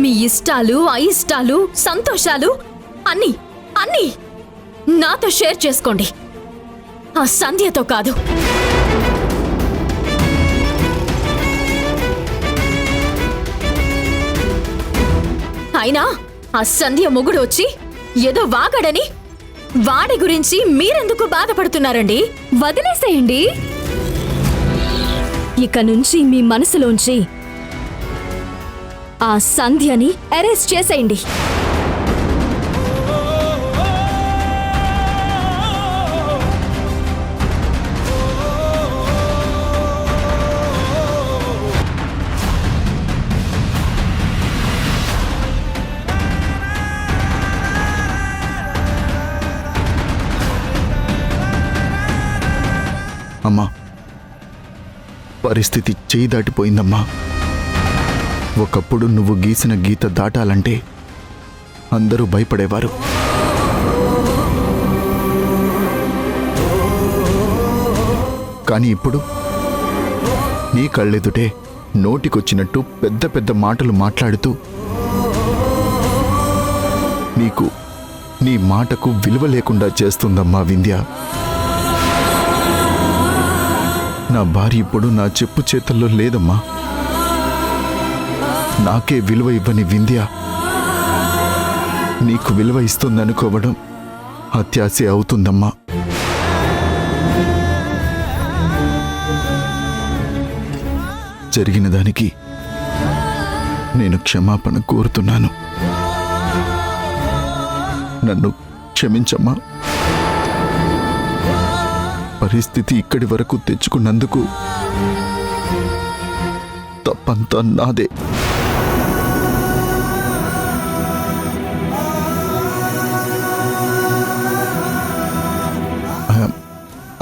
మీ ఇష్టాలు అయిష్టాలు సంతోషాలు అన్నీ అన్నీ నాతో షేర్ చేసుకోండి, ఆ సంధ్యతో కాదు. అయినా ఆ సంధ్య మొగుడు వచ్చి ఏదో వాగాడని వాడి గురించి మీరెందుకు బాధపడుతున్నారండి? వదిలేసేయండి. ఇక నుంచి మీ మనసులోంచి ఆ సంధ్యని అరెస్ట్ చేసేయండి. అమ్మా, పరిస్థితి చేయి దాటిపోయిందమ్మా. ఒకప్పుడు నువ్వు గీసిన గీత దాటాలంటే అందరూ భయపడేవారు. కానీ ఇప్పుడు నీ కళ్ళెదుటే నోటికొచ్చినట్టు పెద్ద పెద్ద మాటలు మాట్లాడుతూ నీకు నీ మాటకు విలువ లేకుండా చేస్తుందమ్మా వింధ్య. నా భార్య ఇప్పుడు నా చెప్పు చేతుల్లో లేదమ్మా. నాకే విలువ ఇవ్వని వింధ్య నీకు విలువ ఇస్తుందనుకోవడం అత్యాశ అవుతుందమ్మా. జరిగిన దానికి నేను క్షమాపణ కోరుతున్నాను. నన్ను క్షమించమ్మా. పరిస్థితి ఇక్కడి వరకు తెచ్చుకున్నందుకు తప్పంతా నాదే.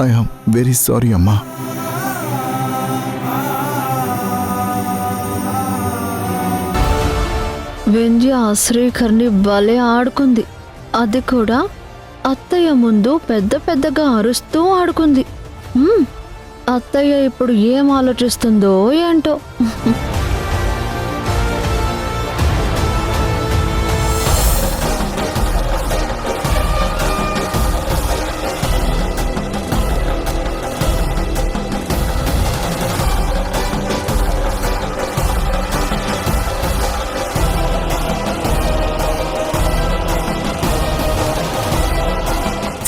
ఐ యామ్ వెరీ సారీ అమ్మా. వింధ్య శ్రీకర్ని భలే ఆడుకుంది. అది కూడా అత్తయ్య ముందు పెద్ద పెద్దగా అరుస్తూ ఆడుకుంది. అత్తయ్య ఇప్పుడు ఏం ఆలోచిస్తుందో ఏంటో.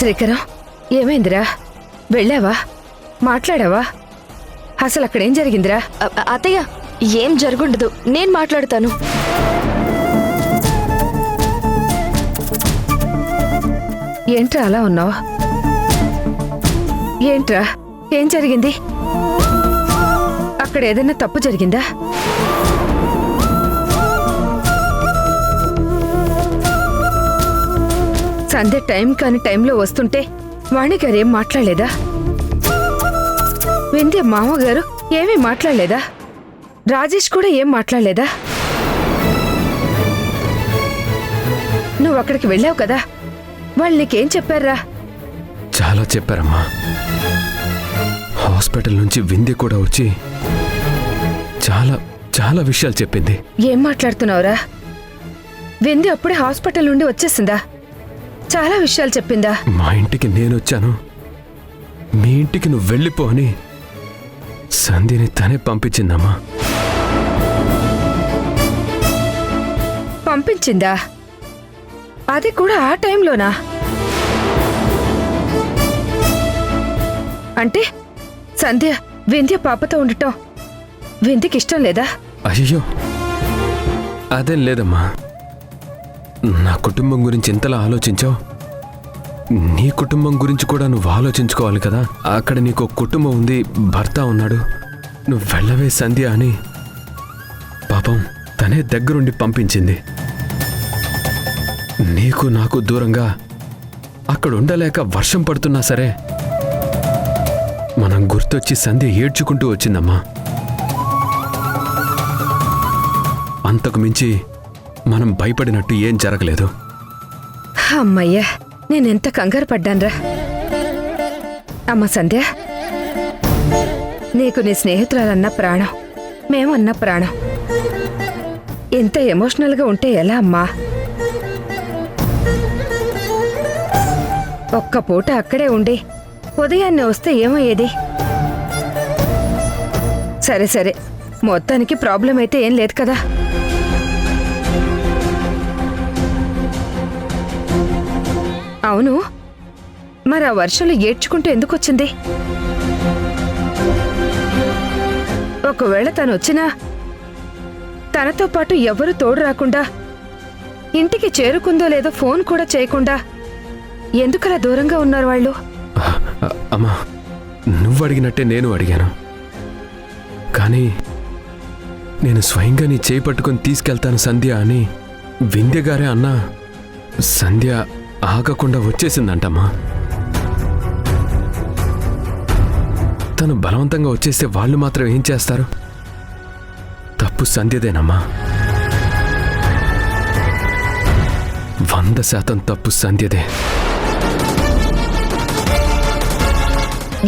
శ్రీకరం, ఏమైందిరా? వెళ్ళావా? మాట్లాడావా? అసలు అక్కడేం జరిగిందిరా? అత్తయ్య, ఏం జరుగుండదు, నేను మాట్లాడతాను. ఏంట్రా అలా ఉన్నావు? ఏంట్రా, ఏం జరిగింది? అక్కడ ఏదైనా తప్పు జరిగిందా? సంధ్య టైం కాని టైంలో వస్తుంటే వాణిగారేం మాట్లాడలేదా? వింధ్య మామగారు ఏమీ మాట్లాడలేదా? రాజేష్ కూడా ఏం మాట్లాడలేదా? నువ్వు అక్కడికి వెళ్ళావు కదా, వాళ్ళు నీకేం చెప్పారా? చాలా చెప్పారమ్మా. హాస్పిటల్ నుంచి వింధ్య కూడా వచ్చి చాలా చాలా విషయాలు చెప్పింది. ఏం మాట్లాడుతున్నావురా? వింధ్య అప్పుడే హాస్పిటల్ నుండి వచ్చేసిందా? చాలా విషయాలు చెప్పిందా? మా ఇంటికి నేనొచ్చాను, మీ ఇంటికి నువ్వు వెళ్ళిపో అని సంధ్యని తనే పంపించిందమ్మా. పంపించిందా? అది కూడా ఆ టైంలోనా? అంటే సంధ్య వింధ్య పాపతో ఉండటం వింధ్యకి ఇష్టం లేదా? అయ్యో, అదేం లేదమ్మా. నా కుటుంబం గురించి ఇంతలా ఆలోచించావు, నీ కుటుంబం గురించి కూడా నువ్వు ఆలోచించుకోవాలి కదా. అక్కడ నీకు కుటుంబం ఉంది, భర్త ఉన్నాడు. నువ్వు వెళ్ళవే సంధ్య అని పాపం తనే దగ్గరుండి పంపించింది. నీకు నాకు దూరంగా అక్కడ ఉండలేక వర్షం పడుతున్నా సరే మనం గుర్తొచ్చి సంధ్య ఏడ్చుకుంటూ వచ్చిందమ్మా. అంతకు మించి మనం భయపడినట్టు ఏం జరగలేదు. అమ్మయ్యా, నేనెంత కంగారు పడ్డాన్రా. అమ్మ సంధ్య, నీకు నీ స్నేహితురాలన్న ప్రాణం, మేమన్న ప్రాణం. ఎంత ఎమోషనల్గా ఉంటే ఎలా అమ్మా? ఒక్క పూట అక్కడే ఉండి ఉదయాన్నే వస్తే ఏమయ్యేది? సరే సరే, మొత్తానికి ప్రాబ్లం అయితే ఏం లేదు కదా. అవును, మరి ఆ వర్షంలో ఏడ్చుకుంటూ ఎందుకు వచ్చింది? ఒకవేళ తను వచ్చినా తనతో పాటు ఎవరు తోడు రాకుండా, ఇంటికి చేరుకుందో లేదో ఫోన్ కూడా చేయకుండా ఎందుకలా దూరంగా ఉన్నారు వాళ్ళు? అమ్మా, నువ్వు అడిగినట్టే నేను అడిగాను. కానీ నేను స్వయంగా నీ చేయి పట్టుకొని తీసుకెళ్తాను సంధ్య అని వింధ్య గారే అన్నా సంధ్య ఆగకుండా వచ్చేసిందంటమ్మా. తను బలవంతంగా వచ్చేస్తే వాళ్ళు మాత్రం ఏం చేస్తారు? తప్పు సంధ్యదేనమ్మా. 100% తప్పు సంధ్యదే.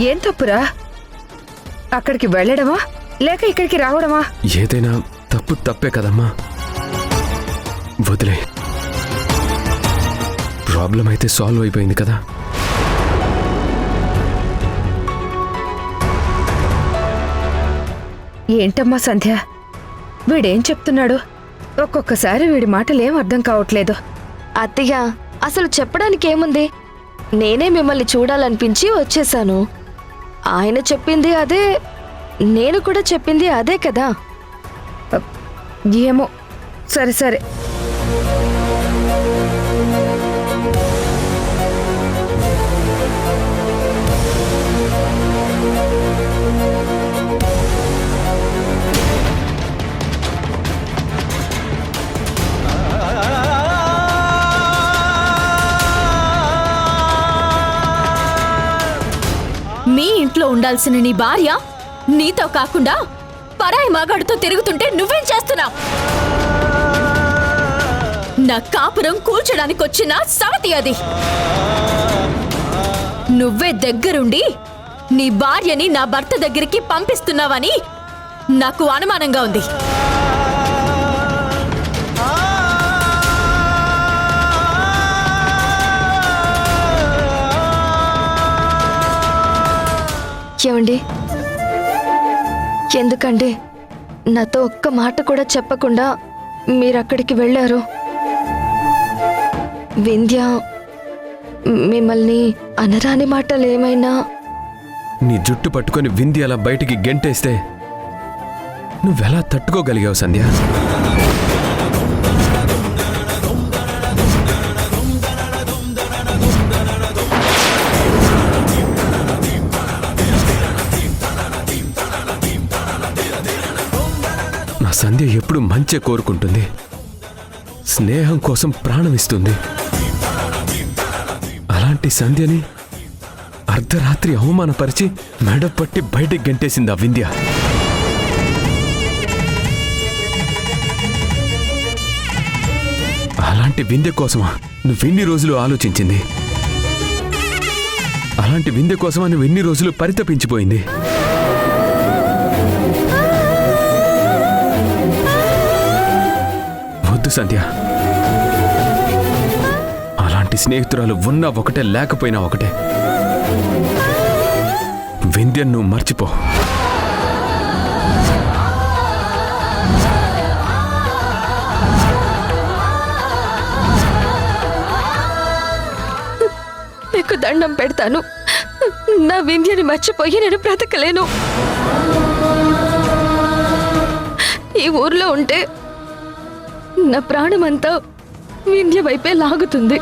ఏం తప్పురా? అక్కడికి వెళ్ళడమా లేక ఇక్కడికి రావడమా? ఏదైనా తప్పు తప్పే కదమ్మా. వదిలే. ప్రాబ్లం అయితే సాల్వ్ అయిపోయింది కదా. ఏంటమ్మా సంధ్య, వీడేం చెప్తున్నాడు? ఒక్కొక్కసారి వీడి మాటలేం అర్థం కావట్లేదు. అత్తయ్య, అసలు చెప్పడానికి ఏముంది? నేనే మిమ్మల్ని చూడాలనిపించి వచ్చేసాను. ఆయన చెప్పింది అదే, నేను కూడా చెప్పింది అదే కదా. ఏమో, సరే సరే. మీ ఇంట్లో ఉండాల్సిన నీ భార్య నీతో కాకుండా పరాయి మగాడితో తిరుగుతుంటే నువ్వేం చేస్తున్నావు? నా కాపురం కూల్చడానికి వచ్చిన సవతి అది. నువ్వే దగ్గరుండి నీ భార్యని నా భర్త దగ్గరికి పంపిస్తున్నావని నాకు అనుమానంగా ఉంది. ఏమండి, ఎందుకండి నాతో ఒక్క మాట కూడా చెప్పకుండా మీరక్కడికి వెళ్ళారు? వింధ్య మిమ్మల్ని అనరాని మాటలు ఏమైనా? నీ జుట్టు పట్టుకొని వింధ్య అలా బయటికి గెంటేస్తే నువ్వెలా తట్టుకోగలిగావు సంధ్య? నా సంధ్య ఎప్పుడు మంచే కోరుకుంటుంది, స్నేహం కోసం ప్రాణం ఇస్తుంది. అలాంటి సంధ్యని అర్ధరాత్రి అవమానపరిచి మెడ పట్టి బయటికి గెంటేసింది ఆ వింధ్య. అలాంటి వింధ్య కోసమా నువ్వెన్ని రోజులు ఆలోచించింది? అలాంటి వింధ్య కోసమా నువ్వెన్ని రోజులు పరితపించిపోయింది? వద్దు సంధ్య. అలాంటి స్నేహితురాలు ఉన్నా ఒకటే, లేకపోయినా ఒకటే. వింధ్యను నువ్వు మర్చిపో. మీకు దండం పెడతాను, నా వింధ్యని మర్చిపోయి నేను బ్రతకలేను. ఈ ఊర్లో ఉంటే నా ప్రాణమంతా వింధ్య వైపే లాగుతుంది.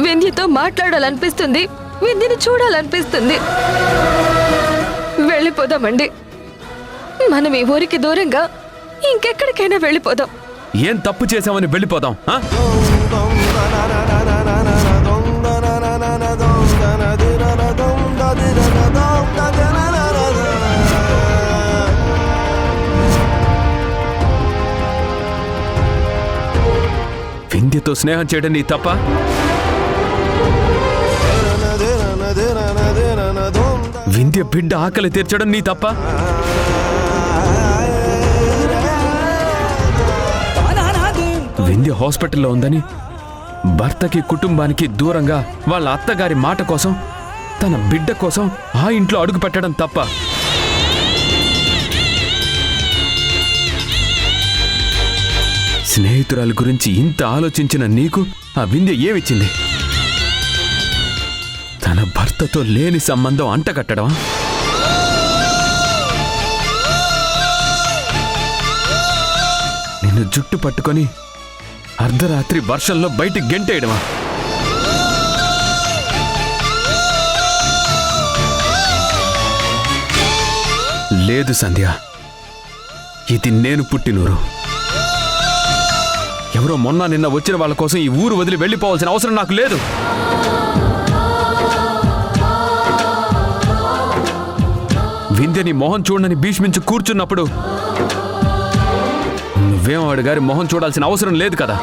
వింధ్యతో మాట్లాడాలనిపిస్తుంది, వింధ్యని చూడాలనిపిస్తుంది. వెళ్ళిపోదామండి. మనం ఈ ఊరికి దూరంగా ఇంకెక్కడికైనా వెళ్ళిపోదాం. ఏం తప్పు చేశామని వెళ్ళిపోదాం? వింధ్యతో స్నేహం చేయడం నీ తప్ప? వింధ్య బిడ్డ ఆకలి తీర్చడం నీ తప్ప? హాస్పిటల్లో ఉందని భర్తకి కుటుంబానికి దూరంగా వాళ్ళ అత్తగారి మాట కోసం తన బిడ్డ కోసం ఆ ఇంట్లో అడుగు పెట్టడం తప్ప స్నేహితురాల గురించి ఇంత ఆలోచించిన నీకు ఆ వింధ్య ఏమిచ్చింది? తన భర్తతో లేని సంబంధం అంటగట్టడం. నిన్ను జుట్టు పట్టుకొని అర్ధరాత్రి వర్షంలో బయటికి గెంటేయడమా? లేదు సంధ్య, ఇది నేను పుట్టినూరు. ఎవరో మొన్న నిన్న వచ్చిన వాళ్ళ కోసం ఈ ఊరు వదిలి వెళ్ళిపోవాల్సిన అవసరం నాకు లేదు. వింధ్యని మొహం చూడని భీష్మించి కూర్చున్నప్పుడు నువ్వేం ఆవిడ గారి మొహం చూడాల్సిన అవసరం లేదు కదా.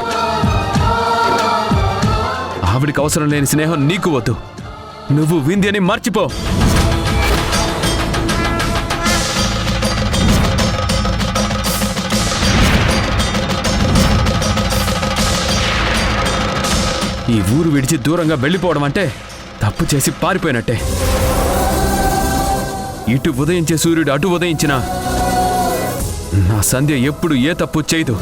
ఆవిడికి అవసరం లేని స్నేహం నీకు వద్దు. నువ్వు వింధ్యని మర్చిపో. ఈ ఊరు విడిచి దూరంగా వెళ్ళిపోవడం అంటే తప్పు చేసి పారిపోయినట్టే. ఇటు ఉదయించే సూర్యుడు అటు ఉదయించినా నా సంధ్య ఎప్పుడు ఏ తప్పు చేయదు.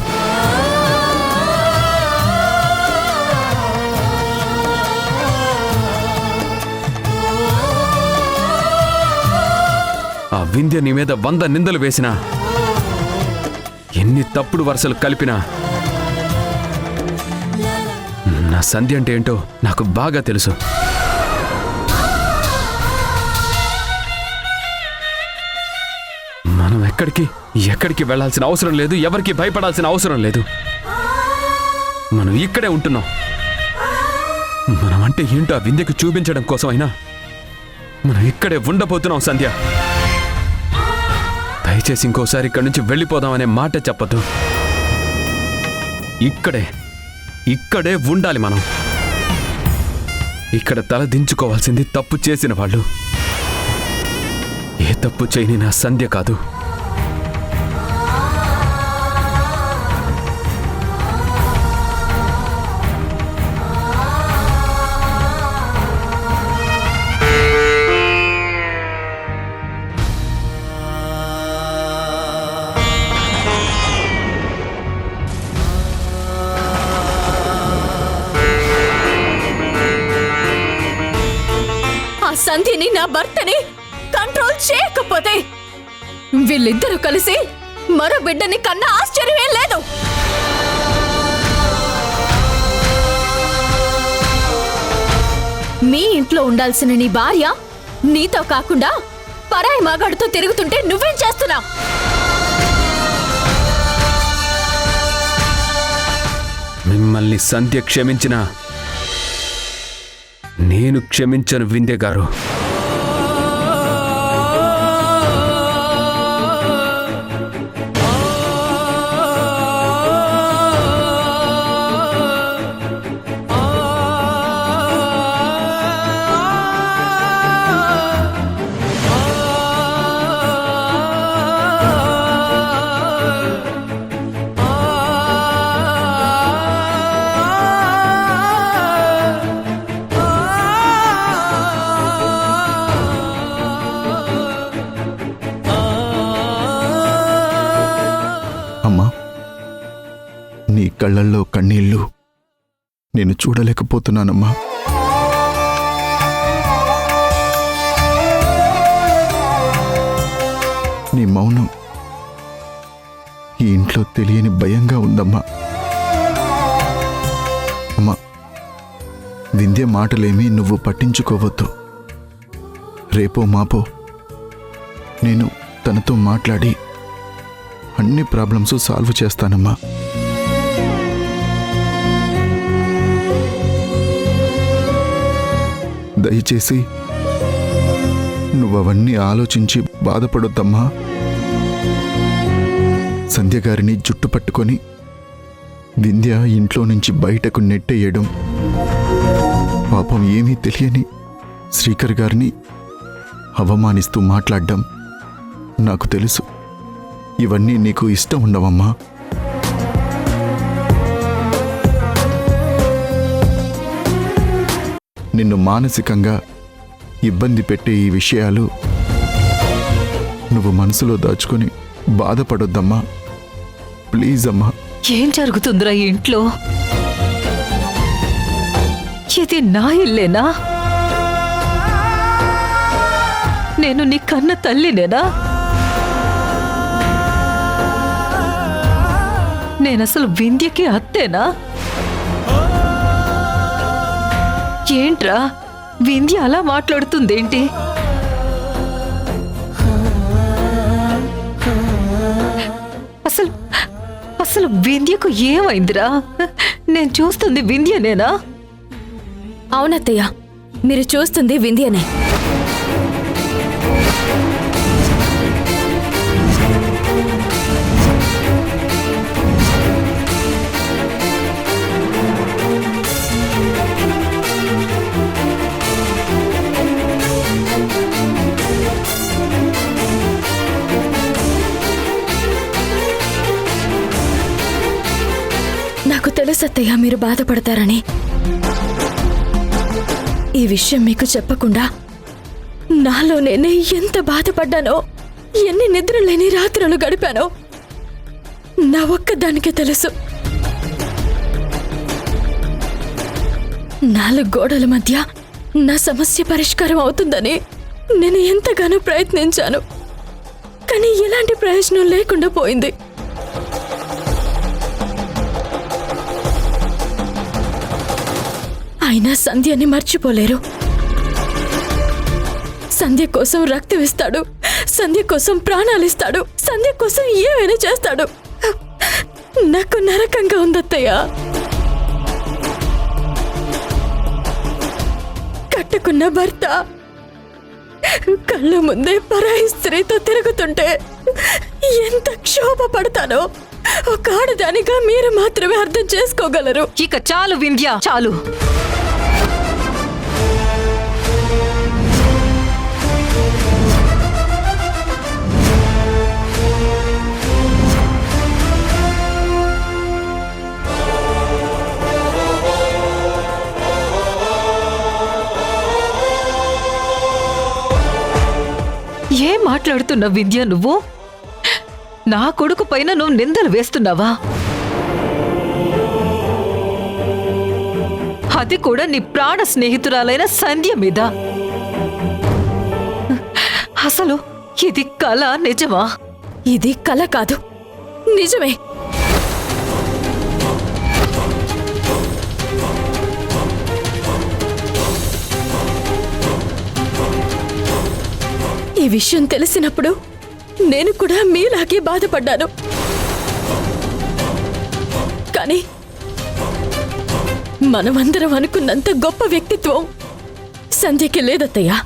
ఆ వింధ్య నీ మీద 100 నిందలు వేసినా, ఎన్ని తప్పుడు వరుసలు కలిపినా నా సంధ్య అంటే ఏంటో నాకు బాగా తెలుసు. మనం ఎక్కడికి వెళ్ళాల్సిన అవసరం లేదు, ఎవరికి భయపడాల్సిన అవసరం లేదు. మనం ఇక్కడే ఉంటున్నాం. మనం అంటే ఏంటో ఆ వింధ్యకు చూపించడం కోసమైనా మనం ఇక్కడే ఉండబోతున్నాం సంధ్య. దయచేసి ఇంకోసారి ఇక్కడి నుంచి వెళ్ళిపోదామనే మాట చెప్పద్దు. ఇక్కడే ఉండాలి మనం. ఇక్కడ తల దించుకోవాల్సింది తప్పు చేసిన వాళ్ళు. ఏ తప్పు చేయని నా సంధ్య కాదు. సంధ్యని నా భర్తని కంట్రోల్ చేయకపోతే వీళ్ళిద్దరూ కలిసి మరో బిడ్డని కన్నా ఆశ్చర్యమే లేదు. మీ ఇంట్లో ఉండాల్సిన నీ భార్య నీతో కాకుండా పరాయి మగాడితో తిరుగుతుంటే నువ్వేం చేస్తున్నావు? మిమ్మల్ని సంధ్య క్షమించినా నేను క్షమించను వింధ్య గారు. నీ కళ్ళల్లో కన్నీళ్లు నేను చూడలేకపోతున్నానమ్మా. నీ మౌనం ఈ ఇంట్లో తెలియని భయంగా ఉందమ్మా. అమ్మా, వింధ్య మాటలేమీ నువ్వు పట్టించుకోవద్దు. రేపో మాపో నేను తనతో మాట్లాడి అన్ని ప్రాబ్లమ్స్ సాల్వ్ చేస్తానమ్మా. దయచేసి నువ్వవన్నీ ఆలోచించి బాధపడొద్దమ్మా. సంధ్య గారిని జుట్టు పట్టుకొని వింధ్య ఇంట్లో నుంచి బయటకు నెట్టేయడం, పాపం ఏమీ తెలియని శ్రీకర్ గారిని అవమానిస్తూ మాట్లాడడం నాకు తెలుసు. ఇవన్నీ నీకు ఇష్టం ఉండవమ్మా. నిన్ను మానసికంగా ఇబ్బంది పెట్టే ఈ విషయాలు నువ్వు మనసులో దాచుకొని బాధపడొద్దమ్మా. ప్లీజ్ అమ్మా. ఏం జరుగుతుందిరా ఈ ఇంట్లో? ఇది నా ఇల్లేనా? నేను నీ కన్న తల్లినేనా? నేనసలు వింధ్యకి అత్తేనా? ఏంట్రా వింధ్య అలా మాట్లాడుతుందేంటి? అసలు అసలు వింధ్యకు ఏమైందిరా? నేను చూస్తుంది వింధ్యనేనా? అవునత్తయ్య, మీరు చూస్తుంది వింధ్యనే. నాకు తెలుసు అత్తయ్య మీరు బాధపడతారని. ఈ విషయం మీకు చెప్పకుండా నాలో నేనే ఎంత బాధపడ్డానో, ఎన్ని నిద్రలేని రాత్రులు గడిపానో నా ఒక్కదానికే తెలుసు. 4 గోడల మధ్య నా సమస్య పరిష్కారం అవుతుందని నేను ఎంతగానో ప్రయత్నించాను. కానీ ఎలాంటి ప్రయోజనం లేకుండా పోయింది. అయినా సంధ్యని మర్చిపోలేరు. సంధ్య కోసం రక్తం ఇస్తాడు, సంధ్య కోసం ప్రాణాలిస్తాడు, సంధ్య కోసం ఏమైనా చేస్తాడు. నాకు నరకంగా ఉందత్తయ్య. కట్టుకున్న భర్త కళ్ళ ముందే పరాయి స్త్రీతో తిరుగుతుంటే ఎంత క్షోభ పడతానో ఒక ఆడదానిగా మీరు మాత్రమే అర్థం చేసుకోగలరు. ఇక చాలు వింధ్య, చాలు. ఏం మాట్లాడుతున్నా వింధ్య నువ్వు? నా కొడుకు పైన నువ్వు నిందలు వేస్తున్నావా? అది కూడా నీ ప్రాణ స్నేహితురాలైన సంధ్య మీద. అసలు ఇది కళ నిజమా? ఇది కల కాదు, నిజమే. ఈ విషయం తెలిసినప్పుడు నేను కూడా మీలాగే బాధపడ్డాను. కానీ మనమందరం అనుకున్నంత గొప్ప వ్యక్తిత్వం సంధ్యకి లేదత్తయ్యా.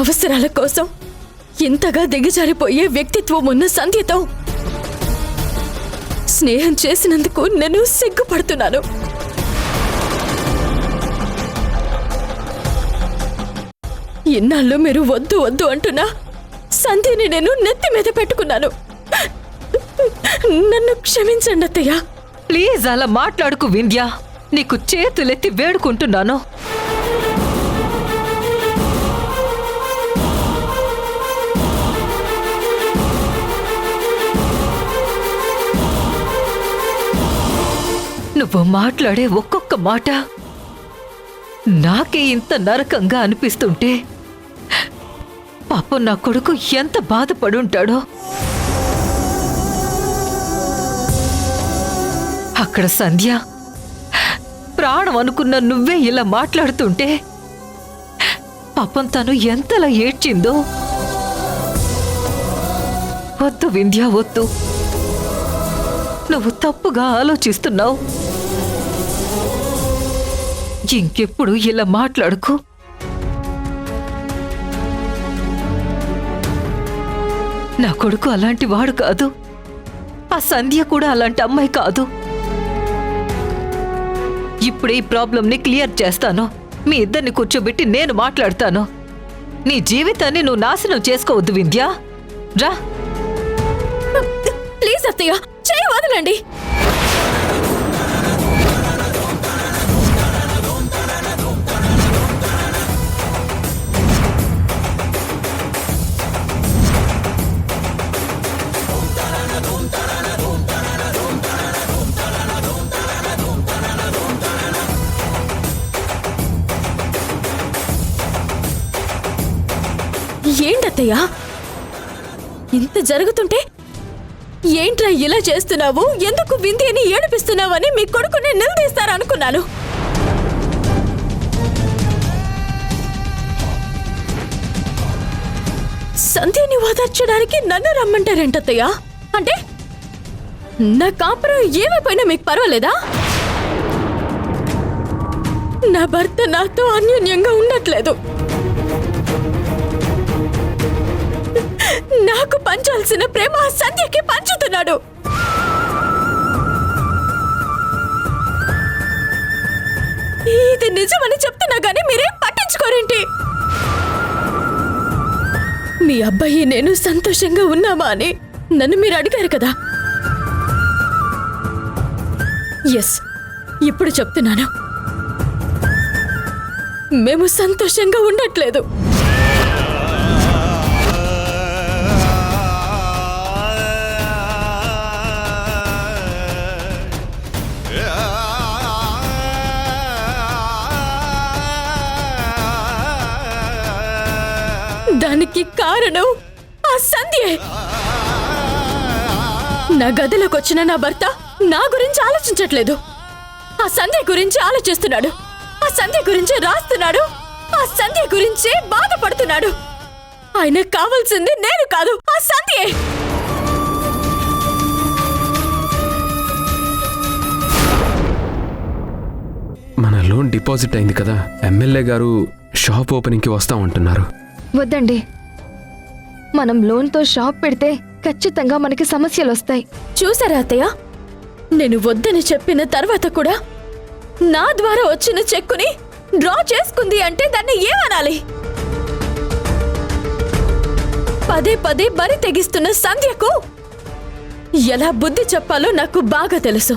అవసరాల కోసం ఇంతగా దిగజారిపోయే వ్యక్తిత్వం ఉన్న సంధ్యతో స్నేహం చేసినందుకు నేను సిగ్గుపడుతున్నాను. ఇన్నాళ్ళు మీరు వద్దు వద్దు అంటున్నా సంధ్యని నేను నెత్తి మీద పెట్టుకున్నాను. నన్ను క్షమించండి అత్తయ్య. ప్లీజ్ అలా మాట్లాడుకు వింధ్య. నీకు చేతులెత్తి వేడుకుంటున్నాను. నువ్వు మాట్లాడే ఒక్కొక్క మాట నాకే ఇంత నరకంగా అనిపిస్తుంటే పాపం నా కొడుకు ఎంత బాధపడుంటాడో. అక్కడ సంధ్య ప్రాణం అనుకున్న నువ్వే ఇలా మాట్లాడుతుంటే పాపం తను ఎంతలా ఏడ్చిందో. వద్దు వింధ్య, వద్దు. నువ్వు తప్పుగా ఆలోచిస్తున్నావు. ఇంకెప్పుడు ఇలా మాట్లాడుకో. నా కొడుకు అలాంటి వాడు కాదు. ఆ సంధ్య కూడా అలాంటి అమ్మాయి కాదు. ఇప్పుడే ఈ ప్రాబ్లంని క్లియర్ చేస్తాను. మీ ఇద్దరిని కూర్చోబెట్టి నేను మాట్లాడతాను. నీ జీవితాన్ని నువ్వు నాశనం చేసుకోవద్దు వింధ్య. రా. ప్లీజ్ అత్తయ్య, వదలండి. ఏంటత్తయ్యా ఇంత జరుగుతుంటే ఏంట్రా ఇలా చేస్తున్నావు, ఎందుకు వింధ్యని ఏడిపిస్తున్నావని మీ కొడుకుని నిలదీస్తారనుకున్నాను. సంధ్యని ఓదార్చడానికి నన్ను రమ్మంటారేంటత్తయ్యా? అంటే నా కాపురం ఏమైపోయినా మీకు పర్వాలేదా? నా భర్త నాతో అన్యోన్యంగా ఉండట్లేదు. నాకు పంచాల్సిన ప్రేమ ఆ సంధ్యకి పంచుతున్నాడు. ఇది నిజమని చెప్తున్నా గానీ మీరేం పట్టించుకోరేంటి? మీ అబ్బాయి నేను సంతోషంగా ఉన్నామా అని నన్ను మీరు అడిగారు కదా. ఎస్, ఇప్పుడు చెప్తున్నాను, మేము సంతోషంగా ఉండట్లేదు. దానికి కారణం ఆ సంధ్యే. నా గదిలోకి వచ్చిన నా భర్త నా గురించి ఆలోచించట్లేదు, ఆ సంధ్య గురించి ఆలోచిస్తున్నాడు. ఆ సంధ్య గురించి రాస్తున్నాడు, ఆ సంధ్య గురించే బాధపడుతున్నాడు. ఆయనకు కావాల్సింది నేను కాదు, ఆ సంధ్యే. మన లోన్ డిపాజిట్ అయింది కదా, ఎమ్మెల్యే గారు షాప్ ఓపెనింగ్కి వస్తామంటున్నారు. వద్దండి, మనం లోన్తో షాప్ పెడితే ఖచ్చితంగా మనకి సమస్యలు వస్తాయి. చూసారా అత్తయ్య, నేను వద్దని చెప్పిన తర్వాత కూడా నా ద్వారా వచ్చిన చెక్కుని డ్రా చేసుకుంది అంటే దాన్ని ఏమనాలి? పదే పదే బరి తెగిస్తున్న సంధ్యకు ఎలా బుద్ధి చెప్పాలో నాకు బాగా తెలుసు.